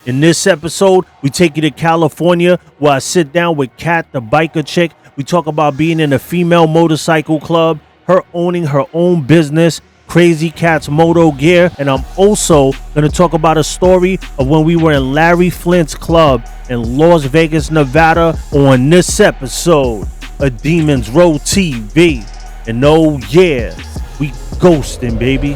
In this episode, we take you to California where I sit down with Kat, the biker chick. We talk about being in a female motorcycle club, her owning her own business, Crazy Cat's Moto Gear, and I'm also going to talk about a story of when we were in Larry Flint's club in Las Vegas, Nevada on this episode of Demons Row TV. And oh yeah, we ghosting, baby.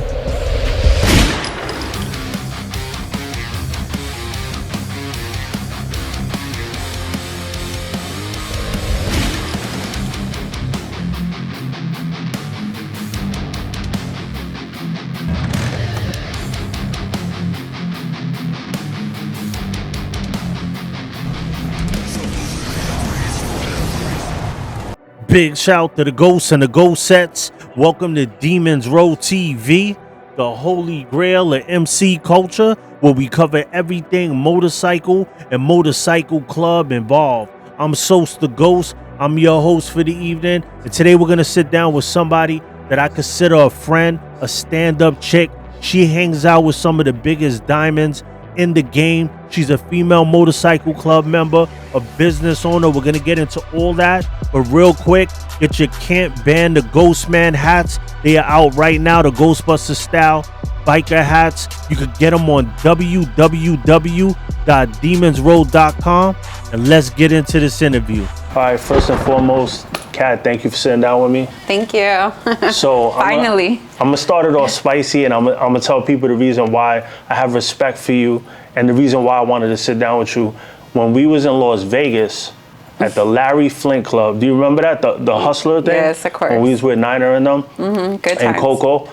Big shout to the ghosts and the ghost sets. Welcome to Demons Row TV, the holy grail of MC culture, where we cover everything motorcycle and motorcycle club involved. I'm Sos the Ghost. I'm your host for the evening. And today we're going to sit down with somebody that I consider a friend, a stand-up chick. She hangs out with some of the biggest diamonds in the game. She's a female motorcycle club member, a business owner. We're gonna get into all that, but real quick, get your Can't Ban the Ghostman hats. They are out right now, the Ghostbuster style biker hats. You could get them on www.demonsroad.com. and let's get into this interview. All right, first and foremost, Kat, thank you for sitting down with me. Thank you. So Finally. I'm gonna start it off spicy, and I'm gonna tell people the reason why I have respect for you and the reason why I wanted to sit down with you. When we was in Las Vegas at the Larry Flint Club, do you remember that, the Hustler thing? Yes, of course. When we was with Niner and them, Good times. and Coco,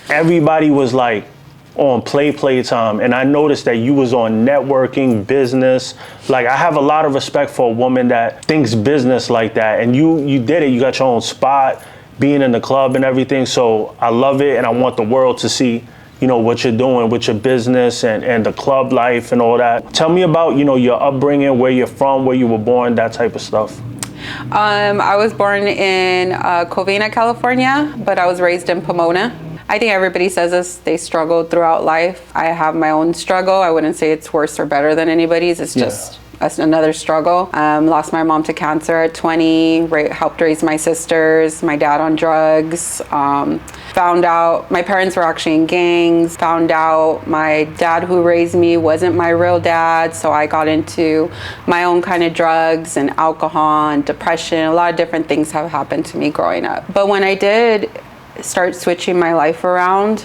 everybody was like on play time, and I noticed that you was on networking, business. Like, I have a lot of respect for a woman that thinks business like that, and you did it. You got your own spot, being in the club and everything. So I love it, and I want the world to see, you know, what you're doing with your business and the club life and all that. Tell me about, you know, your upbringing, where you're from, where you were born, that type of stuff. I was born in Covina, California, but I was raised in Pomona. I think everybody says this, they struggle throughout life. I have my own struggle. I wouldn't say it's worse or better than anybody's. It's just another struggle. Lost my mom to cancer at 20, helped raise my sisters, my dad on drugs. Found out my parents were actually in gangs. Found out my dad who raised me wasn't my real dad. So I got into my own kind of drugs and alcohol and depression. A lot of different things have happened to me growing up. But when I did start switching my life around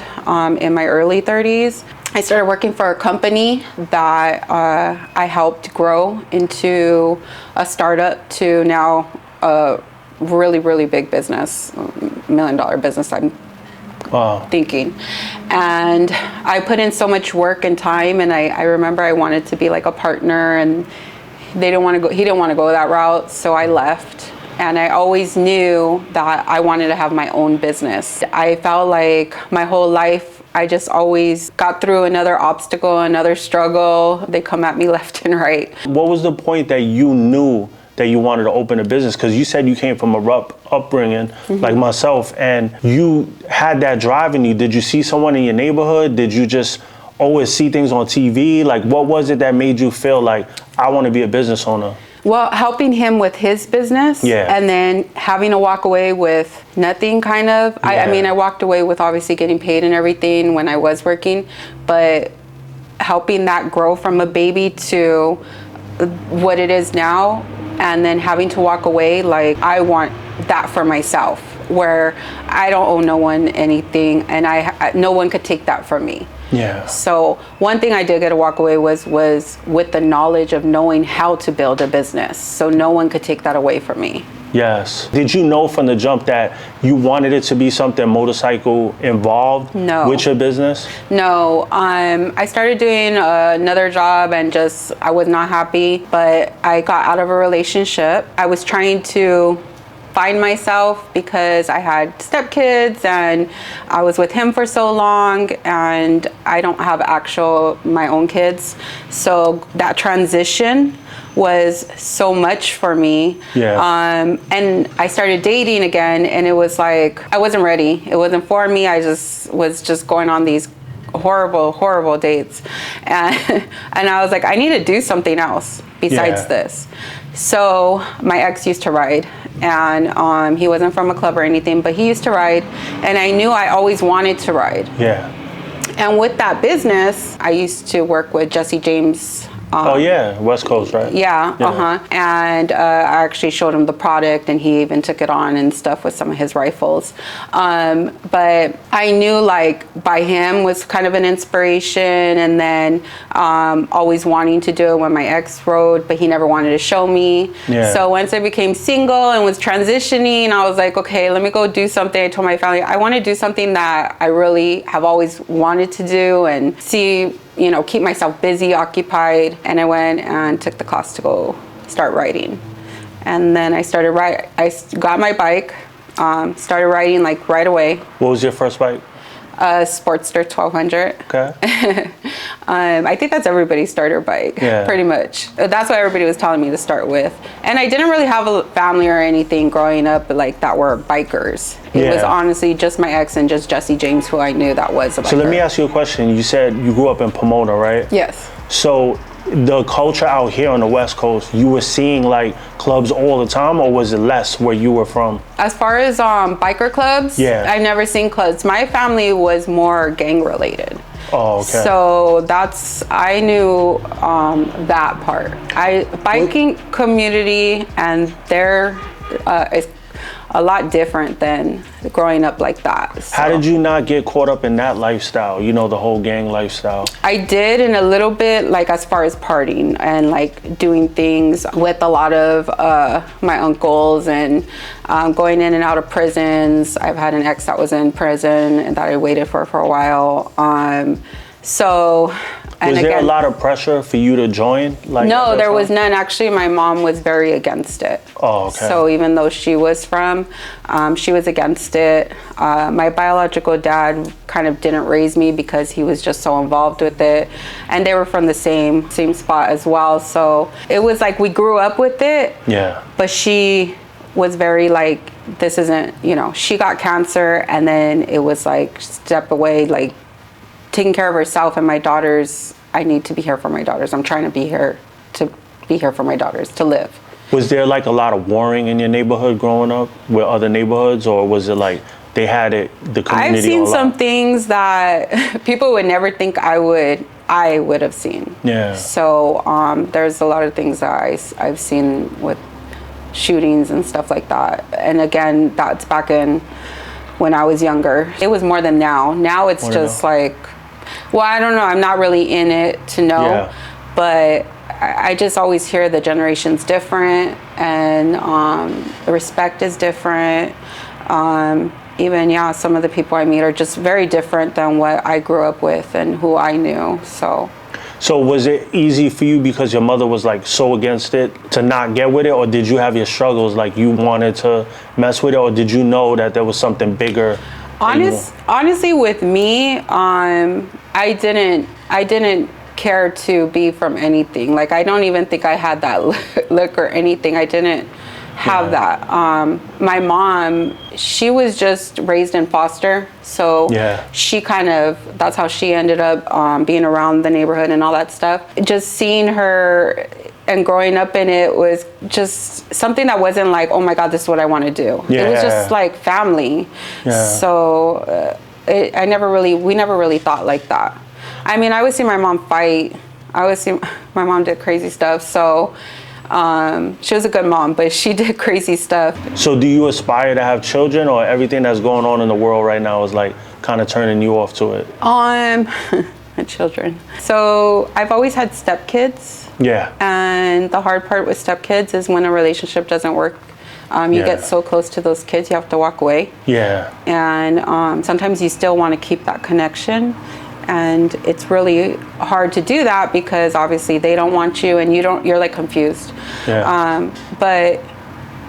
in my early 30s, I started working for a company that I helped grow into a startup to now a really, really big business, $1 million business, I'm thinking. And I put in so much work and time, and I remember I wanted to be like a partner, and he didn't want to go that route, so I left. And I always knew that I wanted to have my own business. I felt like my whole life, I just always got through another obstacle, another struggle. They come at me left and right. What was the point that you knew that you wanted to open a business? Because you said you came from a rough upbringing, like myself, and you had that drive in you. Did you see someone in your neighborhood? Did you just always see things on TV? Like, what was it that made you feel like, I want to be a business owner? Well, helping him with his business, and then having to walk away with nothing, kind of. I mean, I walked away with obviously getting paid and everything when I was working, but helping that grow from a baby to what it is now, and then having to walk away, like, I want that for myself, where I don't owe no one anything, and no one could take that from me. Yeah. So one thing I did get to walk away was with the knowledge of knowing how to build a business. So no one could take that away from me. Yes. Did you know from the jump that you wanted it to be something motorcycle involved with your business? No. I started doing another job and I was not happy, but I got out of a relationship. I was trying to find myself because I had stepkids and I was with him for so long, and I don't have my own kids. So that transition was so much for me. And I started dating again, and it was like I wasn't ready. It wasn't for me. I was just going on these horrible dates. And, and I was like, I need to do something else besides this. So my ex used to ride, and he wasn't from a club or anything, but he used to ride, and I knew I always wanted to ride. Yeah. And with that business, I used to work with Jesse James. Oh yeah, West Coast, right? Yeah, And I actually showed him the product, and he even took it on and stuff with some of his rifles. But I knew like by him was kind of an inspiration, and then always wanting to do it when my ex rode, but he never wanted to show me. Yeah. So once I became single and was transitioning, I was like, okay, let me go do something. I told my family, I want to do something that I really have always wanted to do and see, you know, keep myself busy, occupied. And I went and took the class to go start riding. And then I started I got my bike, started riding like right away. What was your first bike? Sportster 1200. Okay. I think that's everybody's starter bike, pretty much. That's what everybody was telling me to start with. And I didn't really have a family or anything growing up like that were bikers. It was honestly just my ex and just Jesse James, who I knew that was a biker. So let me ask you a question. You said you grew up in Pomona, right? Yes. So the culture out here on the West Coast, you were seeing like clubs all the time, or was it less where you were from? As far as biker clubs, I've never seen clubs. My family was more gang related. Oh, okay. So I knew that part. Biking community, and they're is a lot different than growing up like that. So. How did you not get caught up in that lifestyle? You know, the whole gang lifestyle. I did in a little bit, like as far as partying and like doing things with a lot of my uncles and going in and out of prisons. I've had an ex that was in prison and that I waited for a while. Was there a lot of pressure for you to join? Like, no, there was none. Actually, my mom was very against it. Oh, okay. So even though she was from, she was against it. My biological dad kind of didn't raise me because he was just so involved with it. And they were from the same spot as well. So it was like we grew up with it. Yeah. But she was very like, this isn't, you know, she got cancer, and then it was like step away, like taking care of herself, and my daughters, I need to be here for my daughters. I'm trying to be here for my daughters, to live. Was there like a lot of warring in your neighborhood growing up with other neighborhoods, or was it like they had it, the community? I've seen some things that people would never think I would have seen. Yeah. So there's a lot of things that I've seen with shootings and stuff like that. And again, that's back in when I was younger. It was more than now. Now it's just like, well, I don't know. I'm not really in it to know, but I just always hear the generation's different, and the respect is different. Even, some of the people I meet are just very different than what I grew up with and who I knew. So was it easy for you because your mother was like so against it to not get with it, or did you have your struggles, like you wanted to mess with it, or did you know that there was something bigger? Honestly, with me, I didn't care to be from anything. Like, I don't even think I had that look or anything. I didn't have that. My mom, she was just raised in foster, so she that's how she ended up being around the neighborhood and all that stuff. Just seeing her and growing up in it was just something that wasn't like, oh my God, this is what I want to do. It was just like family. So we never really thought like that. I mean, I would see my mom fight. I would see my mom did crazy stuff. So she was a good mom, but she did crazy stuff. So do you aspire to have children, or everything that's going on in the world right now is like kind of turning you off to it? Children. So I've always had stepkids. Yeah. And the hard part with stepkids is when a relationship doesn't work. You get so close to those kids, you have to walk away. Yeah. And sometimes you still want to keep that connection. And it's really hard to do that because obviously they don't want you, and you're like confused. Yeah. But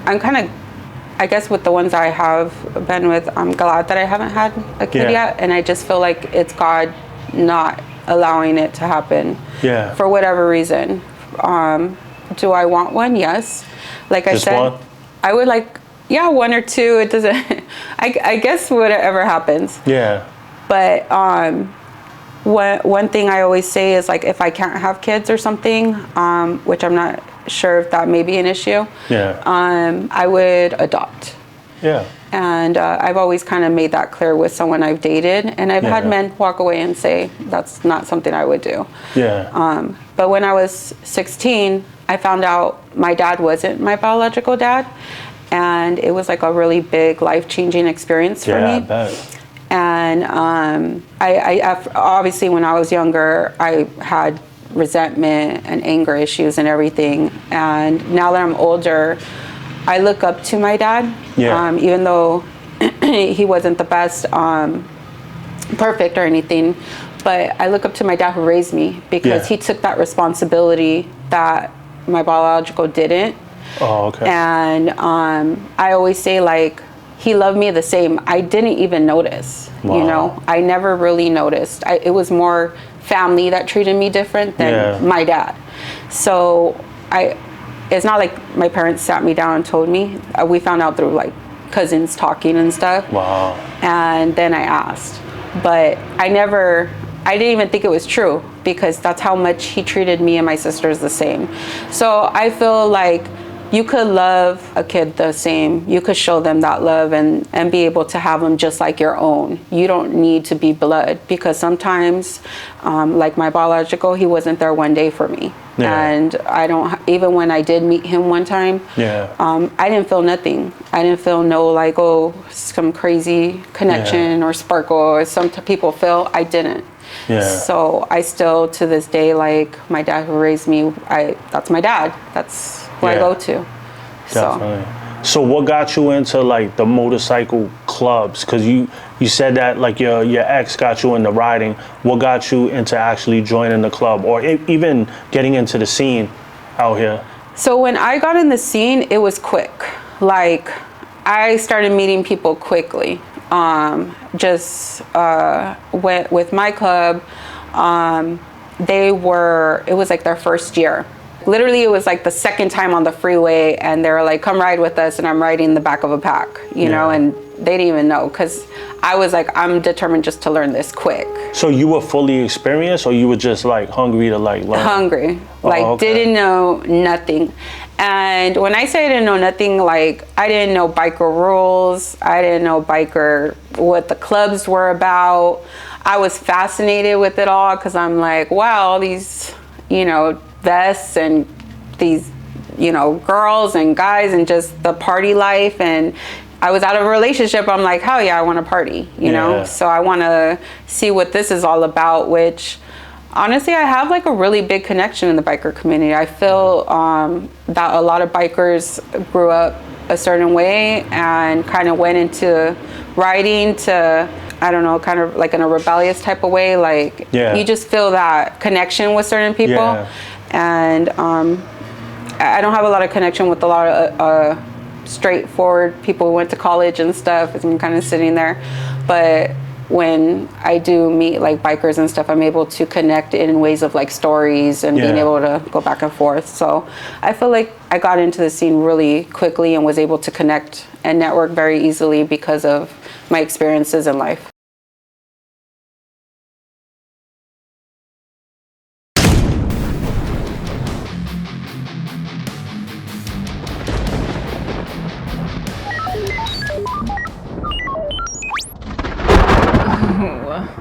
I'm kind of, I guess with the ones I have been with, I'm glad that I haven't had a kid yet. And I just feel like it's God not allowing it to happen for whatever reason. Do I want one? Yes. Like I said, one? I would like, one or two. It doesn't, I guess whatever happens. Yeah. But one thing I always say is like if I can't have kids or something, which I'm not sure if that may be an issue, I would adopt. Yeah. And I've always kind of made that clear with someone I've dated, and I've had men walk away and say that's not something I would do. Yeah. But when I was 16, I found out my dad wasn't my biological dad, and it was like a really big life-changing experience for me. I bet. And I obviously when I was younger, I had resentment and anger issues and everything. And now that I'm older, I look up to my dad, even though he wasn't the best, perfect or anything. But I look up to my dad who raised me because he took that responsibility that my biological didn't. Oh, okay. And I always say, like, he loved me the same. I didn't even notice, you know. I never really noticed. It was more family that treated me different than my dad. So it's not like my parents sat me down and told me. We found out through like cousins talking and stuff. Wow. And then I asked, but I didn't even think it was true because that's how much he treated me and my sisters the same. So I feel like you could love a kid the same. You could show them that love and be able to have them just like your own. You don't need to be blood because sometimes, like my biological, he wasn't there one day for me. And even when I did meet him one time, I didn't feel nothing. I didn't feel no like, some crazy connection or sparkle as some people feel. I didn't. So I still, to this day, like my dad who raised me, that's my dad. That's who I go to. Definitely. So what got you into like the motorcycle clubs? Because you said that like your ex got you into riding. What got you into actually joining the club or even getting into the scene out here? So when I got in the scene, it was quick. Like I started meeting people quickly. With my club, it was like their first year. Literally, it was like the second time on the freeway, and they were like, come ride with us, and I'm riding in the back of a pack, you know, and they didn't even know, because I was like, I'm determined just to learn this quick. So you were fully experienced, or you were just like hungry to like learn? Hungry, didn't know nothing. And when I say I didn't know nothing, like I didn't know biker rules, I didn't know what the clubs were about. I was fascinated with it all, because I'm like, wow, all these, you know, vests and these, you know, girls and guys and just the party life. And I was out of a relationship. I'm like, hell yeah, I want to party, you know? So I want to see what this is all about, which honestly, I have like a really big connection in the biker community. I feel that a lot of bikers grew up a certain way and kind of went into riding to, I don't know, kind of like in a rebellious type of way. Like you just feel that connection with certain people. And I don't have a lot of connection with a lot of straightforward people who went to college and stuff. I'm kind of sitting there. But when I do meet like bikers and stuff, I'm able to connect in ways of like stories and being able to go back and forth. So I feel like I got into the scene really quickly and was able to connect and network very easily because of my experiences in life.